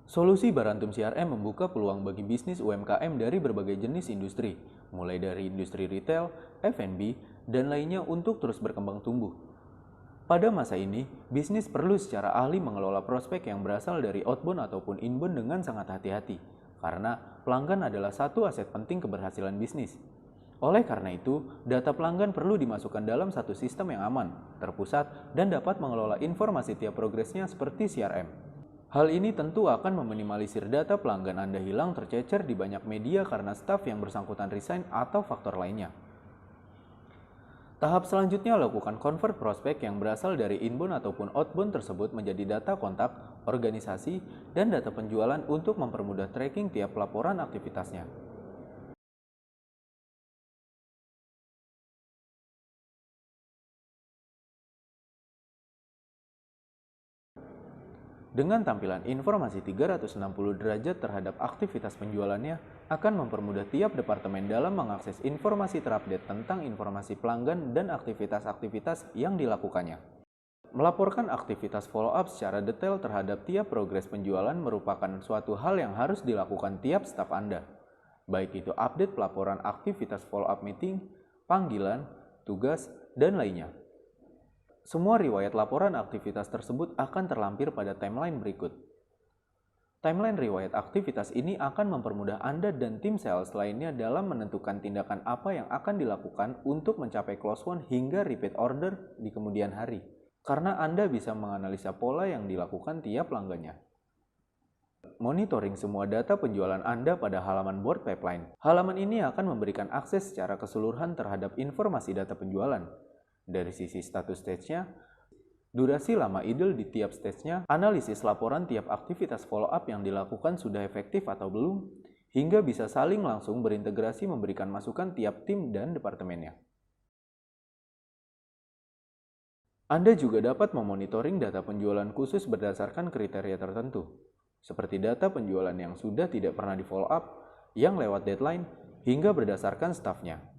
Solusi Barantum CRM membuka peluang bagi bisnis UMKM dari berbagai jenis industri, mulai dari industri retail, F&B, dan lainnya untuk terus berkembang tumbuh. Pada masa ini, bisnis perlu secara ahli mengelola prospek yang berasal dari outbound ataupun inbound dengan sangat hati-hati, karena pelanggan adalah satu aset penting keberhasilan bisnis. Oleh karena itu, data pelanggan perlu dimasukkan dalam satu sistem yang aman, terpusat, dan dapat mengelola informasi tiap progresnya seperti CRM. Hal ini tentu akan meminimalisir data pelanggan Anda hilang tercecer di banyak media karena staf yang bersangkutan resign atau faktor lainnya. Tahap selanjutnya lakukan convert prospek yang berasal dari inbound ataupun outbound tersebut menjadi data kontak, organisasi, dan data penjualan untuk mempermudah tracking tiap laporan aktivitasnya. Dengan tampilan informasi 360 derajat terhadap aktivitas penjualannya, akan mempermudah tiap departemen dalam mengakses informasi terupdate tentang informasi pelanggan dan aktivitas-aktivitas yang dilakukannya. Melaporkan aktivitas follow-up secara detail terhadap tiap progres penjualan merupakan suatu hal yang harus dilakukan tiap staf Anda, baik itu update pelaporan aktivitas follow-up meeting, panggilan, tugas, dan lainnya. Semua riwayat laporan aktivitas tersebut akan terlampir pada timeline berikut. Timeline riwayat aktivitas ini akan mempermudah Anda dan tim sales lainnya dalam menentukan tindakan apa yang akan dilakukan untuk mencapai close one hingga repeat order di kemudian hari. Karena Anda bisa menganalisa pola yang dilakukan tiap pelanggannya. Monitoring semua data penjualan Anda pada halaman board pipeline. Halaman ini akan memberikan akses secara keseluruhan terhadap informasi data penjualan. Dari sisi status stage-nya, durasi lama idle di tiap stage-nya, analisis laporan tiap aktivitas follow-up yang dilakukan sudah efektif atau belum, hingga bisa saling langsung berintegrasi memberikan masukan tiap tim dan departemennya. Anda juga dapat memonitoring data penjualan khusus berdasarkan kriteria tertentu, seperti data penjualan yang sudah tidak pernah di-follow up, yang lewat deadline, hingga berdasarkan stafnya.